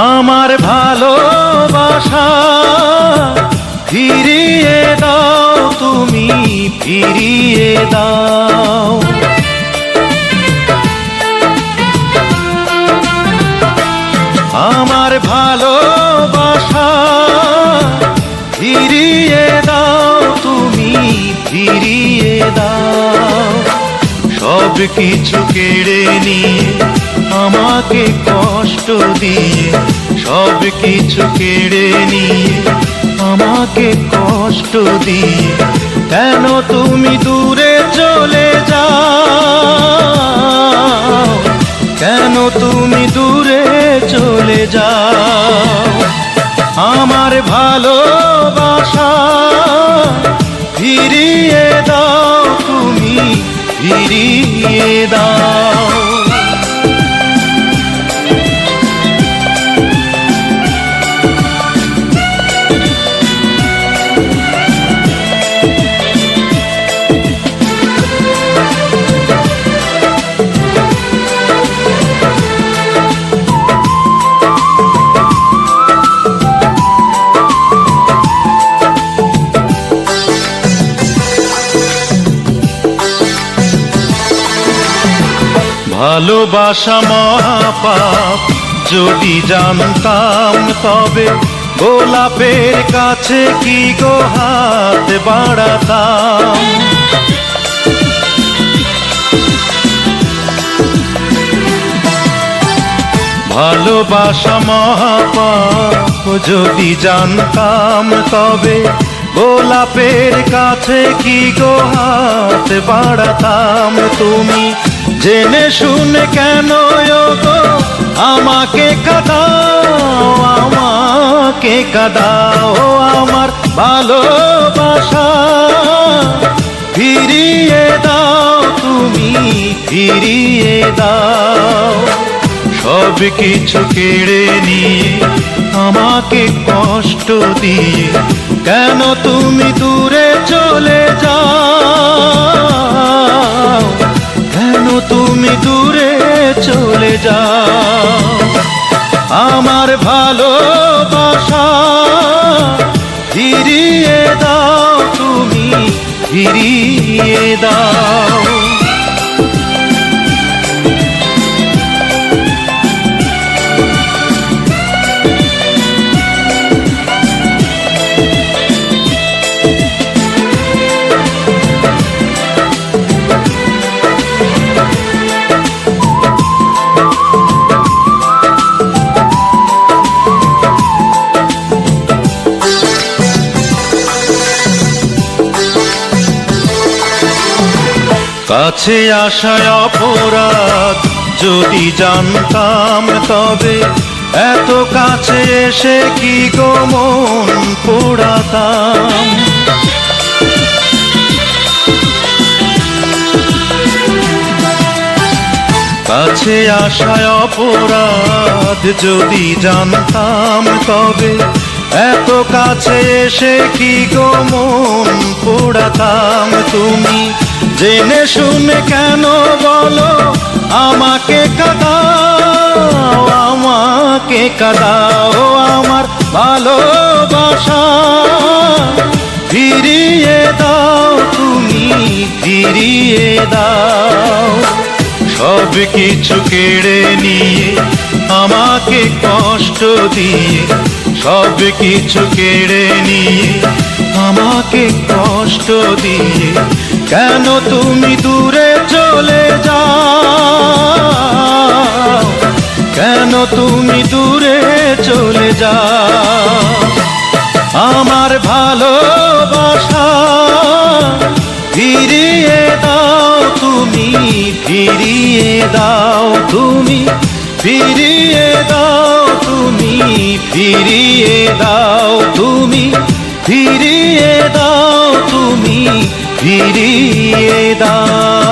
আমার ভালোবাসা ফিরিয়ে দাও, তুমি ফিরিয়ে দাও। আমার ভালোবাসা ফিরিয়ে দাও, তুমি ফিরিয়ে দাও। সব কিছু কেড়ে নিয়ে আমাকে কষ্ট দিয়ে, সব কিছু কেড়ে নিয়ে আমাকে কষ্ট দিয়ে, কেন তুমি দূরে চলে যাও, কেন তুমি দূরে চলে যাও। আমার ভালোবাসা ফিরিয়ে দাও, তুমি ফিরিয়ে দাও। ভালোবাসা মহাপাপ, যদি জানতাম তবে গোলাপের কাছে কি গো হাত বাড়াতাম। ভালোবাসা মহাপাপ, যদি জানতাম তবে গোলাপের কাছে কি গো হাত বাড়াতাম। তুমি জেনে শুনে কেন গো আমাকে কাঁদাও, আমাকে কাঁদাও। আমার ভালোবাসা ফিরিয়ে দাও, তুমি ফিরিয়ে দাও। সব কিছু কেড়ে নিয়ে আমাকে কষ্ট দিয়ে, কেন তুমি দূরে চলে যাও, কেন তুমি দূরে চলে যাও। আমার ভালোবাসা ফিরিয়ে দাও, তুমি ফিরিয়ে দাও। কাছে আসায় অপরাধ, যদি জানতাম তবে এত কাছে এসে কি গো মন পোড়াতাম। কাছে আসায় অপরাধ, যদি জানতাম তবে এত কাছে এসে কি গো মন পোড়াতাম। তুমি জেনে শুনে কেন বলো আমাকে কাঁদাও, আমাকে কাঁদাও। আমার ভালোবাসা ফিরিয়ে দাও, তুমি ফিরিয়ে দাও। সব কিছু কেড়ে নিয়ে আমাকে কষ্ট দিয়ে, সব কিছু কেড়ে নিয়ে আমাকে কষ্ট দিয়ে, কেন তুমি দূরে চলে যাও, কেন তুমি দূরে চলে যাও। আমার ভালোবাসা ফিরিয়ে দাও, তুমি ফিরিয়ে দাও, তুমি ফিরিয়ে দাও, তুমি ফিরিয়ে দাও, তুমি ফিরিয়ে দাও, তুমি ফিরিয়ে দাও।